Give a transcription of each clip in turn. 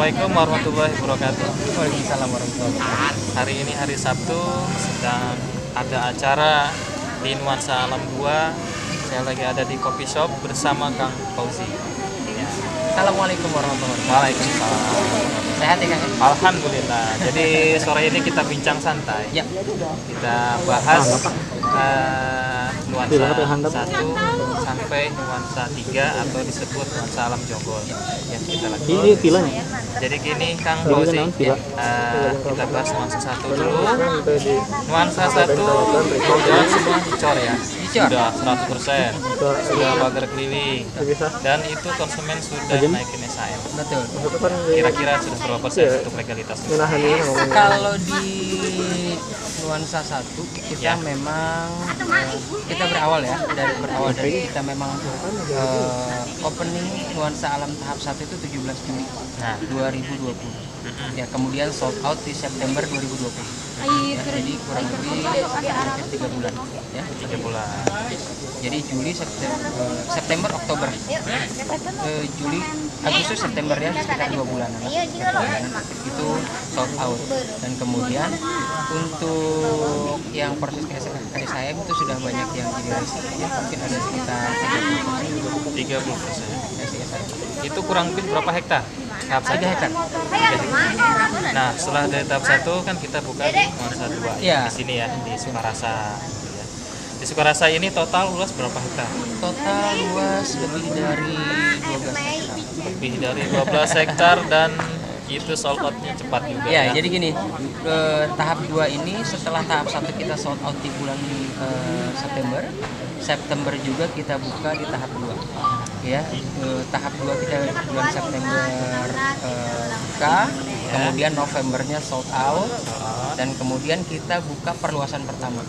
Assalamualaikum warahmatullahi wabarakatuh. Waalaikumsalam warahmatullahi wabarakatuh. Hari ini hari Sabtu, sedang ada acara di Nuansa Alam 2. Saya lagi ada di coffee shop bersama Kang Fauzi. Ya. Assalamualaikum warahmatullahi wabarakatuh. Waalaikumsalam. Sehat ya Kang? Alhamdulillah. Jadi sore ini kita bincang santai. Ya. Kita bahas nuansa 1 sampai nuansa 3 atau disebut nuansa alam Jonggol yang kita lagi. Ini tilanya. Jadi gini Kang Fauzi, kita bahas nuansa 1 dulu. Nuansa 1 jalan semua dicor ya. Sudah 100%. Sudah pagar keliling. Dan itu konsumen sudah naikin SAM. Betul. Kira-kira sudah berapa persen untuk legalitasnya? Kalau di nuansa 1 kita memang kita berawal dari kita memang opening nuansa alam tahap 1 itu 17 Juli 2020. Ya, kemudian sold out di September 2020. Ya, jadi kurang lebih hampir 3 bulan ya. 3 bulan. Jadi Juli, September, Oktober, Juli, Agustus, September ya, sekitar 2 bulanan itu sold out. Dan kemudian untuk yang proses KSAM itu sudah banyak yang jadi realistik ya, mungkin ada sekitar 30%. KSAM. Itu kurang lebih berapa hektar? Tahap 3 hektar. Nah, setelah dari tahap 1 kan kita buka di nuansa 2 Ya. di sini ya, di Sukarasa. Gitu ya. Di Sukarasa ini total luas berapa hektar? Total luas lebih dari 12 hektar. Lebih dari 12 hektar dan itu sold out-nya cepat juga Ya, ya. jadi gini, tahap 2 ini setelah tahap 1 kita sold out di bulan September juga kita buka di tahap 2. Ya, tahap 2 kita bulan September buka, kemudian Novembernya sold out, dan kemudian kita buka perluasan pertama.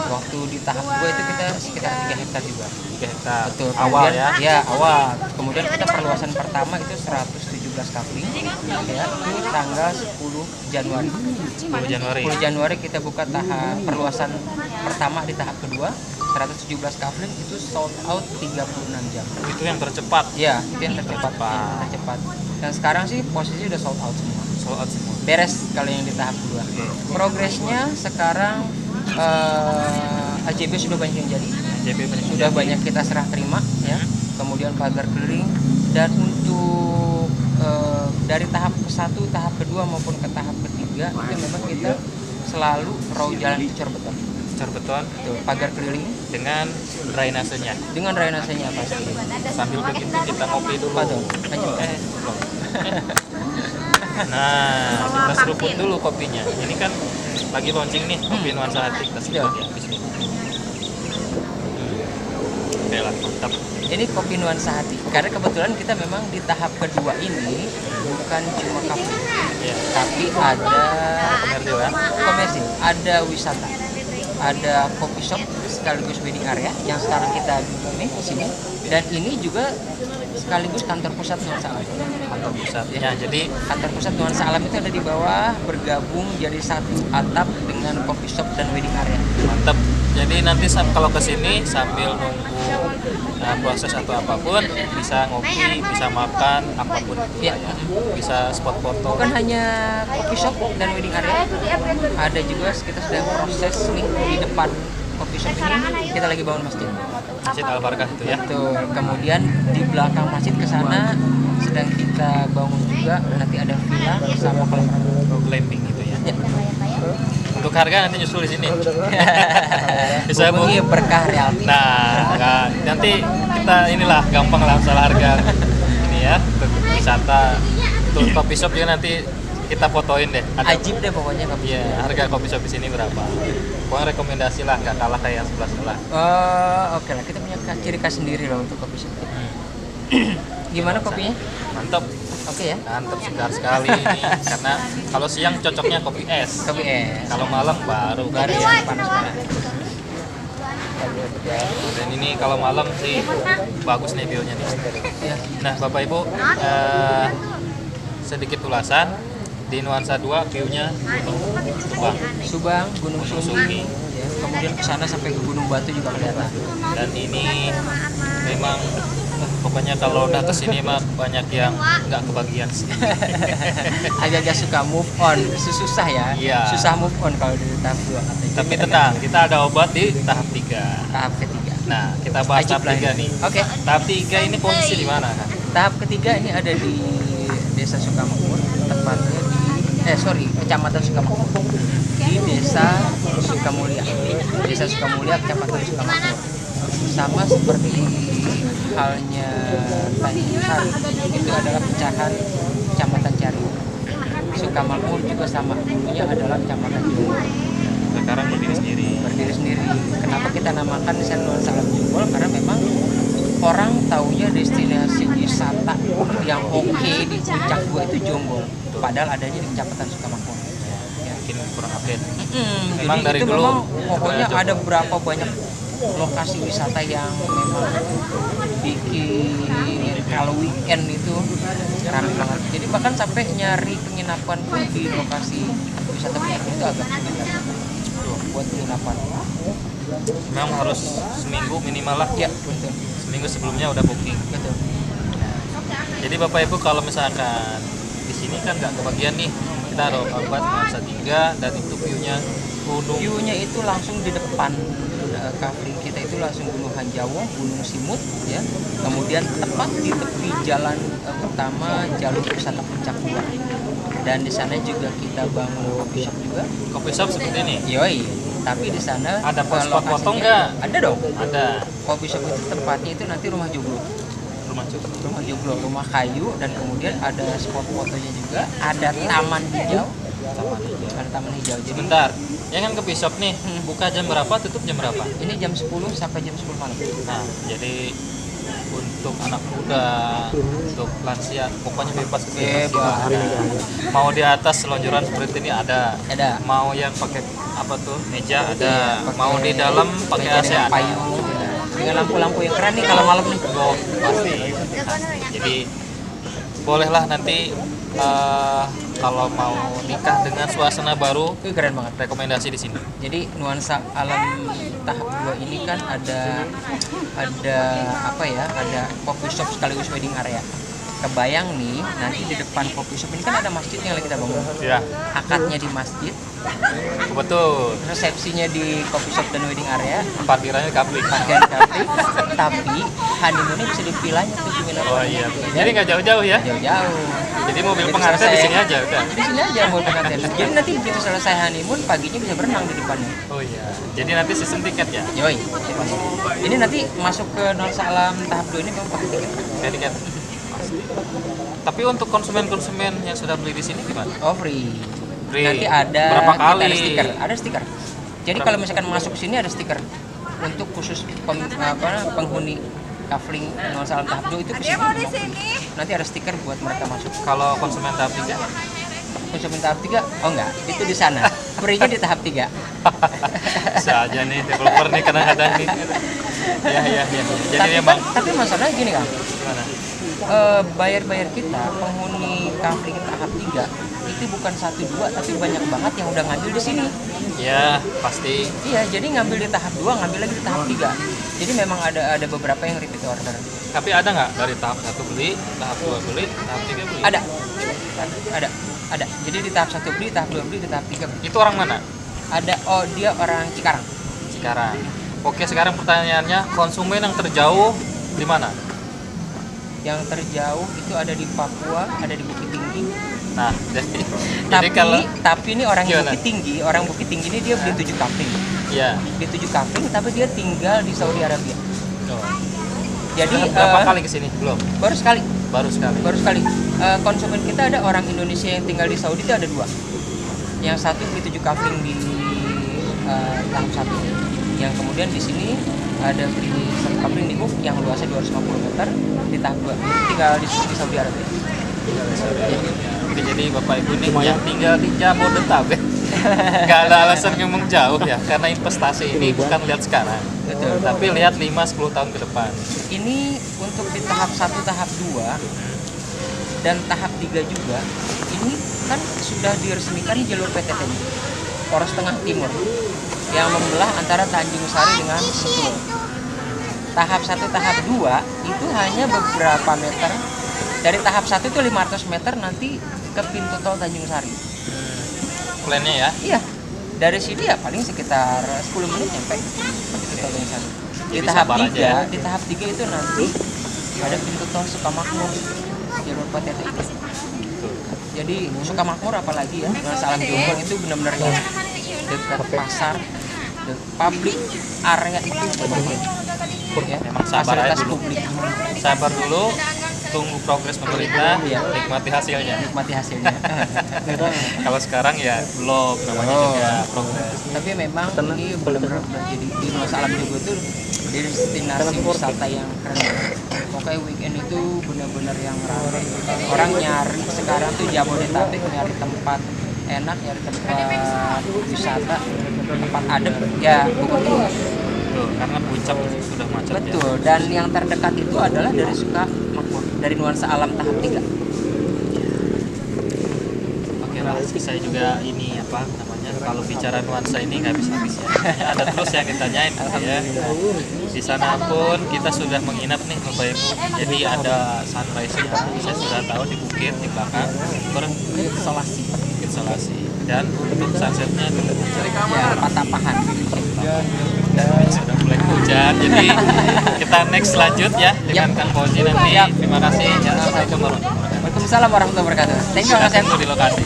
Waktu di tahap 2 itu kita sekitar 3 hektar juga. 3 hektar. Betul. Awal Kemudian, ya. Ya, awal. Kemudian kita perluasan pertama itu 117 kapling ya, itu tanggal 10 Januari. 10 Januari. 10 Januari kita buka tahap perluasan pertama di tahap kedua, 117 kapling itu sold out 36 jam. Itu yang tercepat. Ya, itu yang tercepat. Tercepat. Dan sekarang sih posisi udah sold out semua. Sold out semua. Beres kalau yang di tahap kedua. Progresnya sekarang AJB sudah banyak yang jadi. JB Sudah banyak kita serah terima ya. Kemudian pagar keliling, dan untuk dari tahap ke-1, tahap kedua maupun ke tahap ketiga itu memang kita selalu raw jalan itu cor beton. Cor beton Tuh, pagar keliling dengan drainasenya. dengan drainasenya pasti. Sambil begitu kita ngopi dulu. Apa tuh? Lanjut. Belum. Nah, kita seruput dulu kopinya. Ini kan lagi launching nih kopi nuansa hati. Kita seruput ya. Bismillah. Oke lah, mantap. Ini kopi nuansa hati. Karena kebetulan kita memang di tahap kedua ini bukan cuma kafe, Ya. tapi ada Komersil ya. komersil, ada wisata, ada coffee shop sekaligus wedding area yang sekarang kita duduk nih di sini. Dan ini juga sekaligus kantor pusat nuansa alam. Kantor pusatnya. Jadi Kantor pusat nuansa alam itu ada di bawah, bergabung jadi satu atap dengan coffee shop dan wedding area. mantap. Jadi nanti kalau kesini sambil nunggu proses atau apapun bisa ngopi, bisa makan apapun itu Ya. ya. Bisa spot foto. Bukan hanya coffee shop dan wedding area, ada juga kita sedang proses nih di depan coffee shop ini kita lagi bangun masjid. Masjid Al-Barakah itu ya. Betul. Kemudian di belakang masjid ke sana sedang kita bangun juga, nanti ada villa sama kolam renang. Glamping gitu ya. Ya. Untuk harga nanti nyusul di sini. Bisa Bu. Hubungi Berkah Realty. Nah, nanti kita inilah gampang lah masalah harga ini ya, untuk wisata, untuk coffee shop juga nanti kita fotoin deh. Ajib deh pokoknya kopi. Iya, harga coffee shop di sini berapa? Pokoknya rekomendasi lah, nggak kalah kayak yang sebelah sebelah. Oke lah, kita punya ciri khas sendiri loh untuk kopi shop. Gimana kopinya? Mantap, Oke ya. mantap segar sekali ini. Karena kalau siang cocoknya kopi es. Kopi es. Kalau malam baru Baru kopi ya es. panas-panas. Dan ini kalau malam sih bagus nih view-nya nih. Ya. Nah, Bapak Ibu, sedikit ulasan di nuansa 2 view-nya Gunung Subang. Subang, Gunung Sumi, ya. Kemudian ke sana sampai ke Gunung Batu juga kelihatan. Dan ini memang Pokoknya kalau udah kesini mah banyak yang nggak kebagian sih. Agak-agak suka move on, susah ya. Iya. Susah move on kalau di tahap 2 katanya. Tapi tenang, kita ada obat di tahap 3. Tahap ketiga. Nah, kita bahas tahap 3 nih. Oke. Tahap 3 ini posisi di mana kan? Tahap ketiga ini ada di Desa Sukamakmur, tepatnya di Kecamatan Sukamakmur. Di Desa Sukamulya. Desa Sukamulya, Kecamatan Sukamakmur. Sama seperti halnya Tanjung Sari, itu adalah pecahan Kecamatan Cariw. Sukamakmur juga sama, dulunya adalah Kecamatan Jonggol. Sekarang berdiri sendiri. Berdiri sendiri. Kenapa kita namakan di sana Nuansa Alam Jonggol? Karena memang orang taunya destinasi wisata yang oke di puncak gua itu Jonggol, padahal adanya di Kecamatan Sukamakmur. Ya. Mungkin kurang update. Memang dari itu dulu memang pokoknya Jonggol. ada berapa banyak lokasi wisata yang memang bikin kalau weekend itu ramai banget. Jadi bahkan sampai nyari penginapan pun di lokasi wisata puncak itu agak sulit buat penginapan. Memang harus seminggu minimal lah. Ya betul. Seminggu sebelumnya udah booking. Betul. Jadi Bapak Ibu kalau misalkan di sini kan nggak kebagian nih, kita ada obat Nuansa 3 dan itu view-nya gunung. View-nya itu langsung di depan kafling kita itu langsung Gunung Hanjawong, Gunung Simut ya. Kemudian tepat di tepi jalan utama jalur wisata Puncak 2. Dan di sana juga kita bangun coffee shop juga. Coffee shop seperti ini. Yoi. Tapi di sana Ada spot lokasinya- potong nggak? Ada dong. Ada Coffee shop itu tempatnya itu nanti rumah joglo. rumah cukup. Rumah joglo, rumah kayu, dan kemudian ada spot fotonya juga, ada taman hijau. Ada taman hijau. Jadi Sebentar, ya kan coffee shop nih, buka jam berapa, tutup jam berapa? ini jam 10 sampai jam 10 malam. Nah, jadi untuk anak muda, untuk lansia, pokoknya bebas ke Bebas. Mau di atas selonjoran seperti ini ada. Ada. Mau yang pakai apa tuh meja ada. Iya, pakai Mau di dalam pakai meja AC dengan ada. payung, dengan lampu-lampu yang keren nih kalau malam nih. Oh, pasti. Jadi bolehlah nanti kalau mau nikah dengan suasana baru, Itu keren banget. rekomendasi di sini. Jadi nuansa alam tahap 2 ini kan ada apa ya? Ada coffee shop sekaligus wedding area. Kebayang nih, nanti di depan coffee shop ini kan ada masjid yang lagi kita bangun. Ya, Akadnya di masjid, betul. resepsinya di coffee shop dan wedding area, Parkirannya kapling. parkiran kafe, tapi honeymoonnya bisa dipilahnya tuh penginapan. Oh iya. Jadi nggak jauh-jauh ya. Jauh-jauh. Jadi mobil Jadi pengantin di selesai- sini aja udah. Di sini aja mobil pengantin. Jadi nanti begitu selesai honeymoon, paginya bisa berenang di depannya. Oh iya. Jadi nanti sistem tiket ya. Yoi. Ini nanti masuk ke nuansa alam tahap 2 ini memang pakai tiket. Kayak tiket. Tapi untuk konsumen-konsumen yang sudah beli di sini gimana? Oh free. Free. Nanti ada Berapa kita kali? ada stiker. Ada stiker. Jadi kalau misalkan masuk sini ada stiker untuk khusus penghuni kafling nuansa alam tahap 2 itu kesini. Nanti ada stiker buat mereka masuk. Kalau konsumen tahap 3? Konsumen tahap 3? Oh enggak, itu di sana. Free-nya di tahap 3. Saja nih developer nih kadang-kadang nih. Ya. Jadi emang tapi masalahnya gini kan. gimana? Bayar-bayar kita penghuni kafling tahap 3 itu bukan 1-2 tapi banyak banget yang udah ngambil di sini. Ya, pasti. Iya, jadi ngambil di tahap 2, ngambil lagi di tahap 3. Jadi memang ada beberapa yang repeat order. Tapi ada nggak dari tahap 1 beli, tahap 2 beli, tahap 3 beli? Ada. Jadi di tahap 1 beli, tahap 2 beli, di tahap 3 beli. Itu orang mana? Ada, dia orang Cikarang. Sekarang. Oke, sekarang pertanyaannya, konsumen yang terjauh di mana? Yang terjauh itu ada di Papua, ada di Bukit Tinggi. Nah, jadi Tapi kalau ini orang Gimana? Bukit Tinggi ini dia beli 7 kafling. ya. Di 7 kafling tapi dia tinggal di Saudi Arabia. Oh. Jadi Berapa kali kesini? Belum. baru sekali. Baru sekali. Konsumen kita ada orang Indonesia yang tinggal di Saudi itu ada 2. Yang satu beli 7 kafling di tahap 1. Yang kemudian di sini ada beli 1 kafling di Hook yang luasnya 250 meter di tahap 2. Tinggal di Saudi Arabia. Oke, jadi Bapak Ibu nih yang tinggal di Jabodetabek nggak ada alasan ngomong jauh ya, karena investasi ini bukan lihat sekarang, Betul. tapi lihat 5-10 tahun ke depan. Ini untuk di tahap 1, tahap 2 dan tahap 3 juga. Ini kan sudah diresmikan jalur PTT Poros Tengah Timur yang membelah antara Tanjung Sari dengan Sentul. tahap 1, tahap 2 itu hanya beberapa meter. Dari tahap 1 itu 500 meter nanti ke pintu tol Tanjung Sari. Plannya ya. Iya. Dari sini ya paling sekitar 10 menit nyampe pintu tol Tanjung Sari. Di Jadi tahap sabar 3, aja ya. di tahap 3 itu nanti ada pintu tol Sukamakmur, jalur PTT itu. Jadi Sukamakmur apalagi ya, Nuansa Alam Jombang itu benar-benar yang dekat pasar, public area itu banyak. Ya, Memang sabar aja fasilitas dulu. publik. Sabar dulu, tunggu progres pemerintah, Iya. nikmati hasilnya. Nikmati hasilnya. Kalau sekarang ya belum, namanya juga progres. Tapi memang ini benar-benar jadi di Nuansa Alam Jogo itu destinasi wisata yang keren banget. Pokoknya weekend itu benar-benar yang ramai. Orang nyari sekarang tuh Jabodetabek nyari tempat enak, nyari tempat wisata, tempat adem ya Bogor dulu. Tuh, karena puncak sudah macet ya. Betul, dan yang terdekat itu adalah dari Sukamakmur, dari Nuansa Alam tahap 3. Oke lah, saya juga ini apa namanya, kalau bicara nuansa ini nggak habis-habis ya. Ada terus yang ditanyain gitu ya. Di sana pun kita sudah menginap nih Bapak Ibu. Jadi ada sunrise-nya, saya sudah tahu di bukit di belakang. Isolasi. Isolasi. Dan untuk sunsetnya Ya, Patapahan. sudah mulai hujan. Jadi kita next lanjut ya dengan Kang Fauzi nanti. Terima kasih. Assalamualaikum warahmatullahi wabarakatuh. Waalaikumsalam warahmatullahi wabarakatuh. Thank you Kang Asep. Tunggu di lokasi.